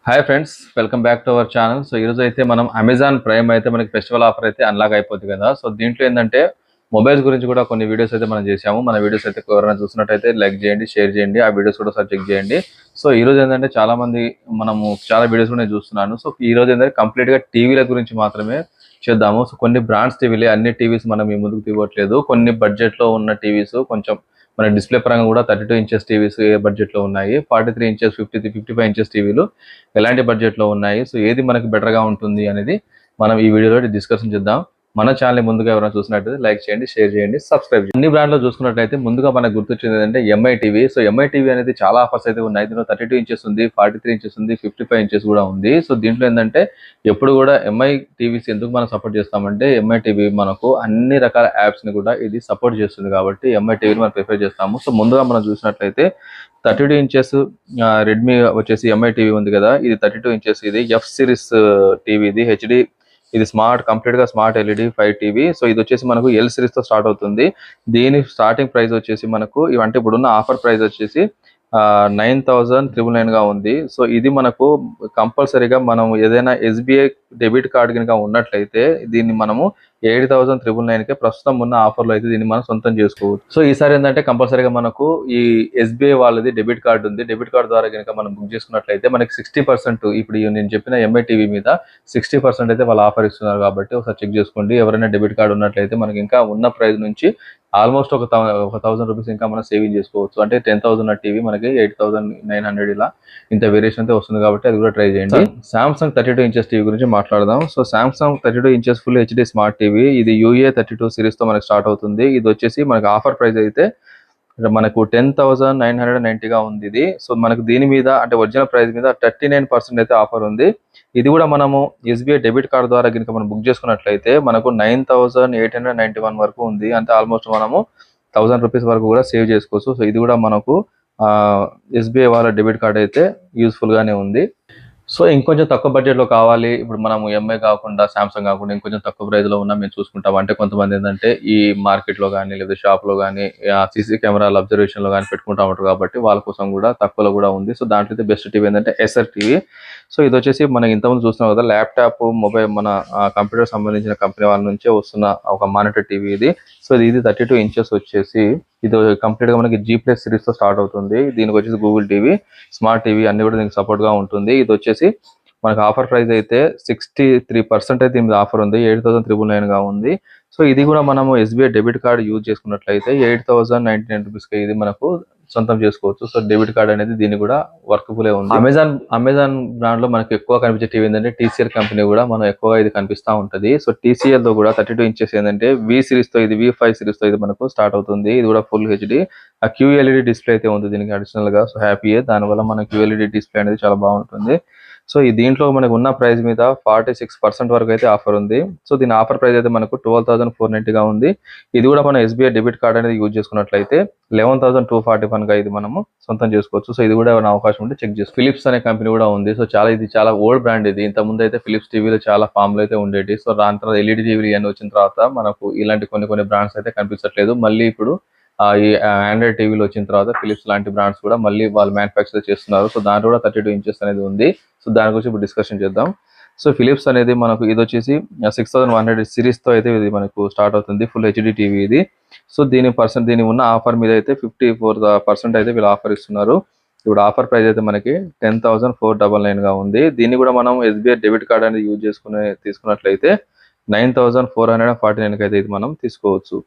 Hi friends, welcome back to our channel. So ఈరోజు అయితే మనం అమెజాన్ ప్రైమ్ అయితే మనకి ఫెస్టివల్ ఆఫర్ అయితే అన్లాక్ అయిపోతుంది కదా. సో దీంట్లో ఏంటంటే మొబైల్స్ గురించి కూడా కొన్ని వీడియోస్ అయితే మనం చేసాము. మన వీడియోస్ అయితే ఎవరైనా చూసినట్టయితే లైక్ చేయండి, షేర్ చేయండి, ఆ వీడియోస్ కూడా ఒకసారి చెక్ చేయండి. సో ఈ రోజు ఏంటంటే చాలా మంది మనము చాలా వీడియోస్ కూడా నేను చూస్తున్నాను. సో ఈ రోజు ఏంటంటే కంప్లీట్ గా టీవీల గురించి మాత్రమే చేద్దాము. సో కొన్ని బ్రాండ్స్ టీవీలే, అన్ని టీవీస్ మనం ఈ ముందుకు తీయట్లేదు. కొన్ని బడ్జెట్ లో ఉన్న టీవీస్ కొంచెం మన డిస్ప్లే పరంగా కూడా 32 ఇంచెస్ టీవీస్ ఏ బడ్జెట్ లో ఉన్నాయి, 43 ఇంచెస్, 55 ఇంచెస్ టీవీలు ఎలాంటి బడ్జెట్ లో ఉన్నాయి, సో ఏది మనకి బెటర్ గా ఉంటుంది అనేది మనం ఈ వీడియోలో డిస్కషన్ చేద్దాం. మన ఛానల్ ముందుగా ఎవరైనా చూసినట్లయితే లైక్ చేయండి, షేర్ చేయండి, సబ్స్క్రైబ్ చేయండి. అన్ని బ్రాండ్ లో చూసుకున్నట్లయితే ముందుగా మనకు గుర్తొచ్చింది ఏంటంటే MI TV. So MI TV అనేది చాలా ఆఫర్స్ అయితే ఉన్నాయి. దీనిలో 32 ఇంచెస్ ఉంది, 43 ఇంచెస్ ఉంది, 55 ఇంచెస్ కూడా ఉంది. సో దీంట్లో ఏంటంటే ఎప్పుడు కూడా ఎంఐ టీవీస్ ఎందుకు మనం సపోర్ట్ చేస్తామంటే ఎంఐ టీవీ మనకు అన్ని రకాల యాప్స్ ని కూడా ఇది సపోర్ట్ చేస్తుంది కాబట్టి ఎంఐ టీవీని మనం ప్రిఫర్ చేస్తాము. సో ముందుగా మనం చూసినట్లయితే 32 ఇంచెస్ రెడ్మీ వచ్చేసి ఎంఐ టీవీ ఉంది కదా, ఇది 32 ఇంచెస్, ఇది ఎఫ్ సిరీస్ టీవీ, ఇది హెచ్డి, ఇది స్మార్ట్, కంప్లీట్ గా స్మార్ట్ ఎల్ఈడి 5 టీవీ. సో ఇది వచ్చేసి మనకు ఎల్ సిరీస్ తో స్టార్ట్ అవుతుంది. దీని స్టార్టింగ్ ప్రైస్ వచ్చేసి మనకు ఇవంటే ఇప్పుడున్న ఆఫర్ ప్రైస్ వచ్చేసి 9,999 గా ఉంది. సో ఇది మనకు కంపల్సరీగా మనం ఏదైనా ఎస్బీఐ డెబిట్ కార్డ్ కనుక ఉన్నట్లయితే దీన్ని మనము 8,999 కే ప్రస్తుతం ఉన్న ఆఫర్లో అయితే దీన్ని మనం సొంతం చేసుకోవచ్చు. సో ఈసారి ఏంటంటే కంపల్సరీగా మనకు ఈ ఎస్బీఐ వాళ్ళది డెబిట్ కార్డు ఉంది. డెబిట్ కార్డు ద్వారా కనుక మనం బుక్ చేసుకున్నట్లయితే మనకి 60%, ఇప్పుడు నేను చెప్పిన ఎంఐ టీవీ మీద 60% అయితే వాళ్ళు ఆఫర్ ఇస్తున్నారు కాబట్టి ఒకసారి చెక్ చేసుకోండి. ఎవరైనా డెబిట్ కార్డు ఉన్నట్లయితే మనకి ఇంకా ఉన్న ప్రైస్ నుంచి ఆల్మోస్ట్ ఒక 1,000 రూపీస్ ఇంకా మనం సేవింగ్ చేసుకోవచ్చు. అంటే 10,000 టీవీ మనకి 8,900 ఇలా ఇంత వేరియేషన్ అయితే వస్తుంది కాబట్టి అది కూడా ట్రై చేయండి. సామ్సంగ్ 32 ఇంచెస్ టీవీ గురించి మాట్లాడదాం. So Samsung 32 inches full HD smart TV, ఇది యూఏ 32 సిరీస్ తో మనకి స్టార్ట్ అవుతుంది. ఇది వచ్చేసి మనకి ఆఫర్ ప్రైస్ అయితే మనకు 10,990 గా ఉంది ఇది. సో మనకు దీని మీద అంటే ఒరిజినల్ ప్రైస్ మీద 39% అయితే ఆఫర్ ఉంది. ఇది కూడా మనము ఎస్బీఐ డెబిట్ కార్డ్ ద్వారా కనుక మనం బుక్ చేసుకున్నట్లయితే మనకు 9,891 వరకు ఉంది. అంటే ఆల్మోస్ట్ మనము 1,000 రూపీస్ వరకు కూడా సేవ్ చేసుకోవచ్చు. సో ఇది కూడా మనకు ఎస్బీఐ వాళ్ళ డెబిట్ కార్డ్ అయితే యూస్ఫుల్ గానే ఉంది. సో ఇంకొంచెం తక్కువ బడ్జెట్ లో కావాలి, ఇప్పుడు మనం ఎంఐ కాకుండా సామ్సంగ్ కాకుండా ఇంకొంచెం తక్కువ ప్రైస్ లో ఉన్నా మేము చూసుకుంటాం. అంటే కొంతమంది ఏంటంటే ఈ మార్కెట్ లో కానీ లేదా షాప్ లో కానీ సీసీ కెమెరాల అబ్జర్వేషన్ లో కానీ పెట్టుకుంటా ఉంటారు కాబట్టి వాళ్ళ కోసం కూడా తక్కువలో కూడా ఉంది. సో దాంట్లో అయితే బెస్ట్ టీవీ ఏంటంటే ఎస్ఆర్ టీవీ. సో ఇది వచ్చేసి మనం ఇంతకుముందు చూస్తున్నాం కదా, ల్యాప్టాప్, మొబైల్, మన కంప్యూటర్ సంబంధించిన కంపెనీ వాళ్ళ నుంచే వస్తున్న ఒక మానిటర్ టీవీ ఇది. సో ఇది 32 ఇంచెస్ వచ్చేసి ఇది కంప్లీట్ గా మనకి జీ ప్లస్ సిరీస్ తో స్టార్ట్ అవుతుంది. దీనికి వచ్చేసి గూగుల్ టీవీ, స్మార్ట్ టీవీ అన్ని కూడా దీనికి సపోర్ట్ గా ఉంటుంది. ఇది వచ్చేసి మనకు ఆఫర్ ప్రైస్ అయితే 63% అయితే దీని ఆఫర్ ఉంది, 8,999 గా ఉంది. సో ఇది కూడా మనము ఎస్బీఐ డెబిట్ కార్డ్ యూజ్ చేసుకున్నట్లయితే 8,099 రూపీస్ కి ఇది మనకు సొంతం చేసుకోవచ్చు. సో డెబిట్ కార్డ్ అనేది దీన్ని కూడా వర్కబుల్ ఉంది. అమెజాన్ బ్రాండ్ లో మనకి ఎక్కువ కనిపించే టీవీ ఏంటంటే టీసీఎల్ కంపెనీ కూడా మనం ఎక్కువగా ఇది కనిపిస్తా ఉంటది. సో టీసీఎల్ తో కూడా 32 ఇంచెస్ ఏంటంటే వి సిరీస్ తో, ఇది V5 సిరీస్ తో ఇది మనకు స్టార్ట్ అవుతుంది. ఇది కూడా ఫుల్ హెచ్డి, ఆ క్యూఎల్ఈడి డిస్ప్లే అయితే ఉంది దీనికి అడిషనల్ గా. సో హ్యాపీయే, దానివల్ల మన క్యూఎల్ఈడి డిస్ప్లే అనేది చాలా బాగుంటుంది. సో ఈ దీంట్లో మనకు ఉన్న ప్రైస్ మీద 46% వరకు అయితే ఆఫర్ ఉంది. సో దీని ఆఫర్ ప్రైస్ అయితే మనకు 12,490 గా ఉంది. ఇది కూడా మన ఎస్బీఐ డెబిట్ కార్డ్ అనేది యూజ్ చేసుకున్నట్లయితే 11,241 గా ఇది మనము సొంతం చేసుకోవచ్చు. సో ఇది కూడా ఏమైనా అవకాశం ఉంటే చెక్ చేసుకో. ఫిలిప్స్ అనే కంపెనీ కూడా ఉంది. సో ఇది చాలా ఓల్డ్ బ్రాండ్ ఇది. ఇంత ముందు అయితే ఫిలిప్స్ టీవీలో చాలా ఫామ్ లో అయితే ఉండేది. సో దాని తర్వాత ఎల్ఈడి టీవీలు ఇవన్నీ వచ్చిన తర్వాత మనకు ఇలాంటి కొన్ని బ్రాండ్స్ అయితే కనిపించట్లేదు. మళ్ళీ ఇప్పుడు ఈ ఆండ్రాయిడ్ టీవీలో వచ్చిన తర్వాత ఫిలిప్స్ లాంటి బ్రాండ్స్ కూడా మళ్ళీ వాళ్ళు మ్యానుఫ్యాక్చర్ చేస్తున్నారు. సో దాంట్లో కూడా 32 ఇంచెస్ అనేది ఉంది. సో దాని గురించి ఇప్పుడు డిస్కషన్ చేద్దాం. సో ఫిలిప్స్ అనేది మనకు ఇది వచ్చేసి 6,100 సిరీస్ తో అయితే ఇది మనకు స్టార్ట్ అవుతుంది, ఫుల్ హెచ్డి టీవీ ఇది. సో దీని ఉన్న ఆఫర్ మీద అయితే 54% అయితే వీళ్ళు ఆఫర్ ఇస్తున్నారు. ఇప్పుడు ఆఫర్ ప్రైస్ అయితే మనకి 10,499 గా ఉంది. దీన్ని కూడా మనం ఎస్బీఐ డెబిట్ కార్డ్ అనేది యూజ్ తీసుకున్నట్లయితే 9,449 కి అయితే ఇది మనం తీసుకోవచ్చు.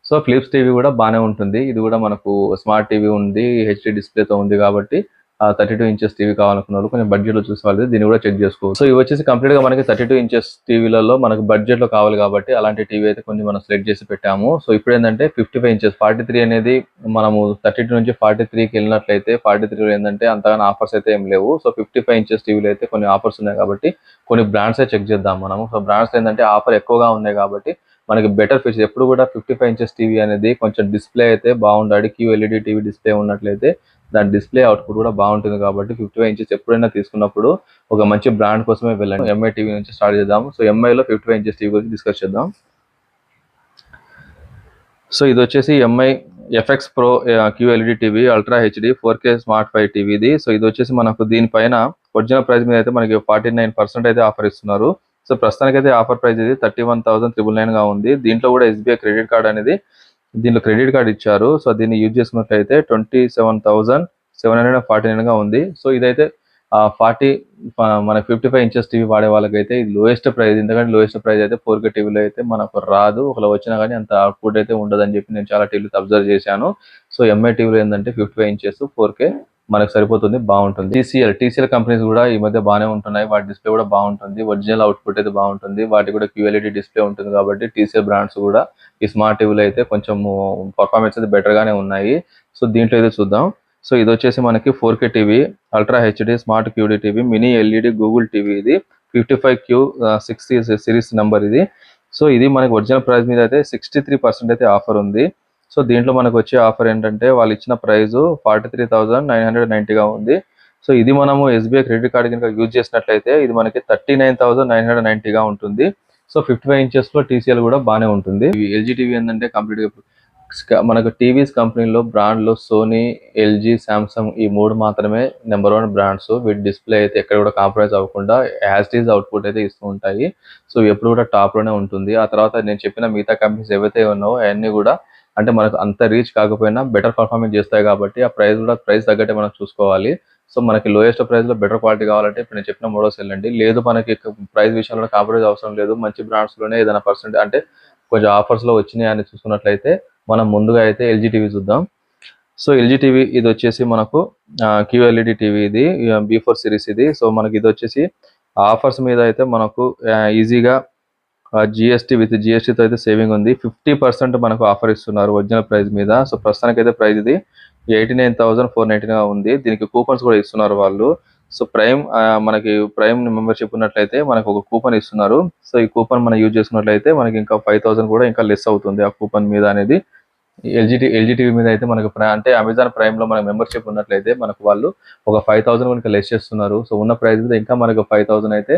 సో ఫిలిప్స్ టీవీ కూడా బాగానే ఉంటుంది. ఇది కూడా మనకు స్మార్ట్ టీవీ ఉంది, హెచ్డి డిస్ప్లేతో ఉంది కాబట్టి 32 ఇంచెస్ టీవీ కావాలనుకున్న వాళ్ళు కొంచెం బడ్జెట్ లో చూసే వాళ్ళు దీన్ని కూడా చెక్ చేసుకోవచ్చు. సో ఇవి వచ్చేసి కంప్లీట్ గా మనకి 32 ఇంచెస్ టీవీలలో మనకు బడ్జెట్ లో కావాలి కాబట్టి అలాంటి టీవీ అయితే కొన్ని మనం సెలెక్ట్ చేసి పెట్టాము. సో ఇప్పుడు ఏంటంటే 55 ఇంచెస్ 43 అనేది మనము 32 నుంచి 43కి వెళ్ళినట్లయితే 43లో ఏంటంటే అంతగానో ఆఫర్స్ అయితే ఏం లేవు. సో 55 ఇంచెస్ టీవీలో అయితే కొన్ని ఆఫర్స్ ఉన్నాయి కాబట్టి కొన్ని బ్రాండ్స్ చెక్ చేద్దాం మనము. సో బ్రాండ్స్ ఏంటంటే ఆఫర్ ఎక్కువగా ఉన్నాయి కాబట్టి మనకి బెటర్ ఫీచర్స్. ఎప్పుడు కూడా 55 ఇంచెస్ టీవీ అనేది కొంచెం డిస్ప్లే అయితే బాగుండాలి. క్యూఎల్ఈడి టీవీ డిస్ప్లే ఉన్నట్లయితే దాని డిస్ప్లే అవుట్పుట్ కూడా బాగుంటుంది కాబట్టి 55 ఇంచెస్ ఎప్పుడైనా తీసుకున్నప్పుడు ఒక మంచి బ్రాండ్ కోసమే వెళ్ళండి. ఎంఐ టీవీ నుంచి స్టార్ట్ చేద్దాం. సో ఎంఐలో 55 ఇంచెస్ టీవీ గురించి డిస్కస్ చేద్దాం. సో ఇది వచ్చేసి Mi FX Pro QLED TV ultra HD 4K smart 5 TV ఇది. సో ఇది వచ్చేసి మనకు దీనిపైన ఒరిజినల్ ప్రైస్ మీద అయితే మనకి 49% అయితే ఆఫర్ ఇస్తున్నారు. సో ప్రస్తుతానికి అయితే ఆఫర్ ప్రైస్ ఇది 31,999 గా ఉంది. దీంట్లో కూడా SBI క్రెడిట్ కార్డ్ అనేది దీనిలో క్రెడిట్ కార్డ్ ఇచ్చారు. సో దీన్ని యూజ్ చేసుకున్నట్లయితే 27,749 గా ఉంది. సో ఇదైతే 40 మన 55 ఇంచెస్ టీవీ వాడే వాళ్ళకైతే ఇది లోయెస్ట్ ప్రైస్. ఎందుకంటే లోయెస్ట్ ప్రైస్ అయితే 4K టీవీలో అయితే మనకు రాదు. ఒకవేళ వచ్చినా కానీ అంత అవుట్పుట్ అయితే ఉండదని చెప్పి నేను చాలా టీవీలు అబ్జర్వ్ చేశాను. సో ఎంఐ టీవీలో ఏంటంటే 55 ఇంచెస్ 4K మనకు సరిపోతుంది, బాగుంటుంది. TCL కంపెనీస్ కూడా ఈ మధ్య బాగానే ఉంటున్నాయి. వాటి డిస్ప్లే కూడా బాగుంటుంది, ఒరిజినల్ అవుట్పుట్ అయితే బాగుంటుంది. వాటి కూడా QLED డిస్ప్లే ఉంటుంది కాబట్టి TCL బ్రాండ్స్ కూడా ఈ స్మార్ట్ టీవీలో అయితే కొంచెం పర్ఫార్మెన్స్ అయితే బెటర్ గానే ఉన్నాయి. సో దీంట్లో అయితే చూద్దాం. సో ఇది వచ్చేసి మనకి 4K TV, ultra HD smart QD TV, mini LED Google TV. ఇది 55Q60 సిరీస్ నెంబర్ ఇది. సో ఇది మనకి ఒరిజినల్ ప్రైస్ మీద అయితే 63% అయితే ఆఫర్ ఉంది. సో దీంట్లో మనకు వచ్చే ఆఫర్ ఏంటంటే వాళ్ళు ఇచ్చిన ప్రైస్ 43,990 గా ఉంది. సో ఇది మనము SBI క్రెడిట్ కార్డ్ కనుక యూజ్ చేసినట్లయితే ఇది మనకి 39,990 గా ఉంటుంది. సో 55 ఇంచెస్ లో TCL కూడా బాగానే ఉంటుంది. LG టీవీ ఏంటంటే కంప్లీట్ గా మనకు టీవీస్ కంపెనీలో బ్రాండ్లో సోనీ, LG, సామ్సంగ్ ఈ 3 మాత్రమే నెంబర్ 1 బ్రాండ్స్. వీటి డిస్ప్లే అయితే ఎక్కడ కూడా కాంప్రమైజ్ అవ్వకుండా యాజ్ ఇట్ ఈజ్ అవుట్పుట్ అయితే ఇస్తూ ఉంటాయి. సో ఎప్పుడు కూడా టాప్ లోనే ఉంటుంది. ఆ తర్వాత నేను చెప్పిన మిగతా కంపెనీస్ ఏవైతే ఉన్నావో అవన్నీ కూడా అంటే మనకు అంత రీచ్ కాకపోయినా బెటర్ పర్ఫార్మెన్స్ చేస్తాయి కాబట్టి ఆ ప్రైస్ కూడా ప్రైస్ తగ్గట్టే మనం చూసుకోవాలి. సో మనకి లోయెస్ట్ ప్రైస్ లో బెటర్ క్వాలిటీ కావాలంటే ఇప్పుడు నేను చెప్పిన మోడల్స్ వెళ్ళండి. లేదు మనకి ప్రైస్ విషయంలో కాంప్రమైజ్ అవసరం లేదు, మంచి బ్రాండ్స్ లోనే ఏదైనా పర్సెంట్ అంటే కొంచెం ఆఫర్స్ లో వచ్చినాయి అని చూసుకున్నట్లయితే మనం ముందుగా అయితే LG టీవీ చూద్దాం. సో LG టీవీ ఇది వచ్చేసి మనకు QLED టీవీ, ఇది B4 సిరీస్ ఇది. సో మనకి ఇది వచ్చేసి ఆఫర్స్ మీద అయితే మనకు ఈజీగా విత్ జిఎస్టీతో అయితే సేవింగ్ ఉంది. 50% మనకు ఆఫర్ ఇస్తున్నారు ఒరిజినల్ ప్రైస్ మీద. సో ప్రస్తుతానికి అయితే ప్రైస్ ఇది 89,490 గా ఉంది. దీనికి కూపన్స్ కూడా ఇస్తున్నారు వాళ్ళు. సో మనకి ప్రైమ్ మెంబర్షిప్ ఉన్నట్లయితే మనకు ఒక కూపన్ ఇస్తున్నారు. సో ఈ కూపన్ మనం యూజ్ చేసుకున్నట్లయితే మనకి ఇంకా 5,000 కూడా ఇంకా లెస్ అవుతుంది ఆ కూపన్ మీద అనేది. LG టీవీ మీద అయితే మనకు అంటే అమెజాన్ ప్రైమ్ లో మనకు మెంబర్షిప్ ఉన్నట్లయితే మనకు వాళ్ళు ఒక 5,000 కనుక లెస్ చేస్తున్నారు. సో ఉన్న ప్రైస్ మీద ఇంకా మనకు 5,000 అయితే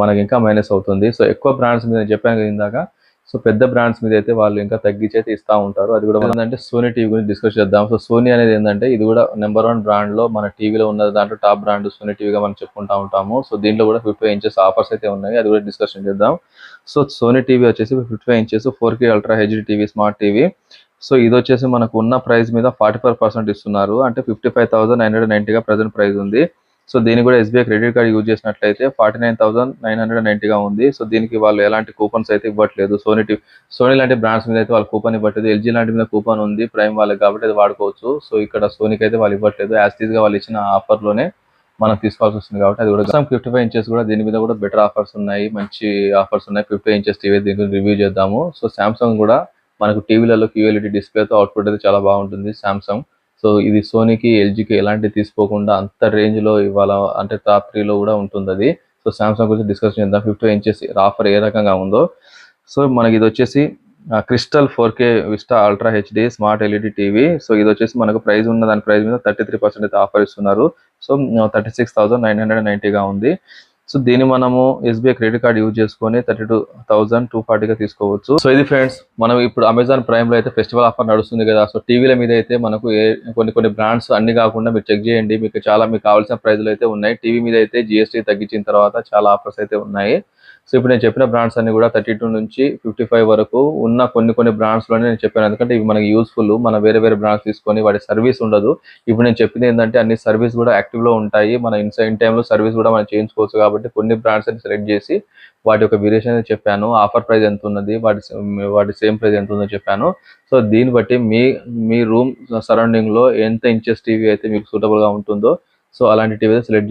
మనకి ఇంకా మైనస్ అవుతుంది. సో ఎక్కువ బ్రాండ్స్ మీద చెప్పాను కదా ఇందాక. సో పెద్ద బ్రాండ్స్ మీద అయితే వాళ్ళు ఇంకా తగ్గించి అయితే ఇస్తూ ఉంటారు. అది కూడా ఏంటంటే సోనీ టీవీ గురించి డిస్కస్ చేద్దాం. సో సోనీ అనేది ఏంటంటే ఇది కూడా నెంబర్ 1 బ్రాండ్ లో మన టీవీలో ఉన్న దాంట్లో టాప్ బ్రాండ్ సోనీ టీవీగా మనం చెప్పుకుంటా ఉంటాము. సో దీంట్లో కూడా 55 ఇంచెస్ ఆఫర్స్ అయితే ఉన్నాయి, అది కూడా డిస్కషన్ చేద్దాం. సో సోనీ టీవీ వచ్చేసి 55 inches 4K ultra HD TV smart TV. So ఇది వచ్చేసి మనకు ఉన్న ప్రైస్ మీద 44% ఇస్తున్నారు, అంటే 55,990 గా ప్రజెంట్ ప్రైస్ ఉంది. సో దీనికి కూడా SBI క్రెడిట్ కార్డ్ యూజ్ చేసినట్లయితే 49,990 గా ఉంది. సో దీనికి వాళ్ళు ఎలాంటి కూపన్స్ అయితే ఇవ్వట్లేదు. సోనీ లాంటి బ్రాండ్స్ మీద అయితే వాళ్ళు కూపన్ ఇవ్వట్లేదు. LG లాంటి మీద కూపన్ ఉంది ప్రైమ్ వాళ్ళకి కాబట్టి అది వాడుకోవచ్చు. సో ఇక్కడ సోనీకి అయితే వాళ్ళు ఇవ్వట్లేదు. యాజ్ టీజ్ గా వాళ్ళు ఇచ్చిన ఆఫర్ లోనే మనం తీసుకోవాల్సి వస్తుంది కాబట్టి అది కూడా 55 ఇంచెస్ కూడా దీని మీద కూడా బెటర్ ఆఫర్స్ ఉన్నాయి, మంచి ఆఫర్స్ ఉన్నాయి. 55 ఇంచెస్ టీవీ దీని రివ్యూ చేద్దాము. సో సామ్సంగ్ కూడా మనకు టీవీలలో QLED డిస్ప్లేతో అవుట్పుట్ అయితే చాలా బాగుంటుంది సామ్సంగ్. సో ఇది సోనీకి LGకి ఎలాంటి తీసుకోకుండా అంత రేంజ్ లో ఇవాళ అంటే టాప్ 3 లో కూడా ఉంటుంది అది. సో సామ్సంగ్ గురించి డిస్కస్ చేద్దాం. 55 ఇంచెస్ ఆఫర్ ఏ రకంగా ఉందో. సో మనకి ఇది వచ్చేసి crystal 4K vista ultra HD smart LED TV. So ఇది వచ్చేసి మనకు ప్రైస్ ఉన్న దాని ప్రైస్ మీద 33% అయితే ఆఫర్ ఇస్తున్నారు. సో 36,990 గా ఉంది. సో దీన్ని మనము SBI క్రెడిట్ కార్డ్ యూజ్ చేసుకొని 32,240 గా తీసుకోవచ్చు. సో ఇది ఫ్రెండ్స్, మనం ఇప్పుడు అమెజాన్ ప్రైమ్ లో అయితే ఫెస్టివల్ ఆఫర్ నడుస్తుంది కదా. సో టీవీల మీద అయితే మనకు కొన్ని బ్రాండ్స్ అన్ని కాకుండా మీరు చెక్ చేయండి, మీకు కావాల్సిన ప్రైజ్లు అయితే ఉన్నాయి. టీవీ మీద అయితే GST తగ్గించిన తర్వాత చాలా ఆఫర్స్ అయితే ఉన్నాయి. సో ఇప్పుడు నేను చెప్పిన బ్రాండ్స్ అన్ని కూడా 32 నుంచి 55 వరకు ఉన్న కొన్ని బ్రాండ్స్ లోనే నేను చెప్పాను. ఎందుకంటే ఇవి మనకి యూస్ఫుల్. మన వేరే బ్రాండ్స్ తీసుకొని వాటి సర్వీస్ ఉండదు. ఇప్పుడు నేను చెప్పింది ఏంటంటే అన్ని సర్వీస్ కూడా యాక్టివ్ లో ఉంటాయి. మన ఇన్ టైంలో సర్వీస్ కూడా మనం చేయించుకోవచ్చు. కాబట్టి కొన్ని బ్రాండ్స్ అని సెలెక్ట్ చేసి వాటి యొక్క వేరియేషన్ అయితే చెప్పాను. ఆఫర్ ప్రైస్ ఎంత ఉన్నది, వాటి సేమ్ ప్రైస్ ఎంత ఉందో చెప్పాను. సో దీన్ని బట్టి మీ రూమ్ సరౌండింగ్ లో ఎంత ఇంచెస్ టీవీ అయితే మీకు సూటబుల్ గా ఉంటుందో సో అలాంటి టీవీ అయితే సెలెక్ట్ చేసుకోండి.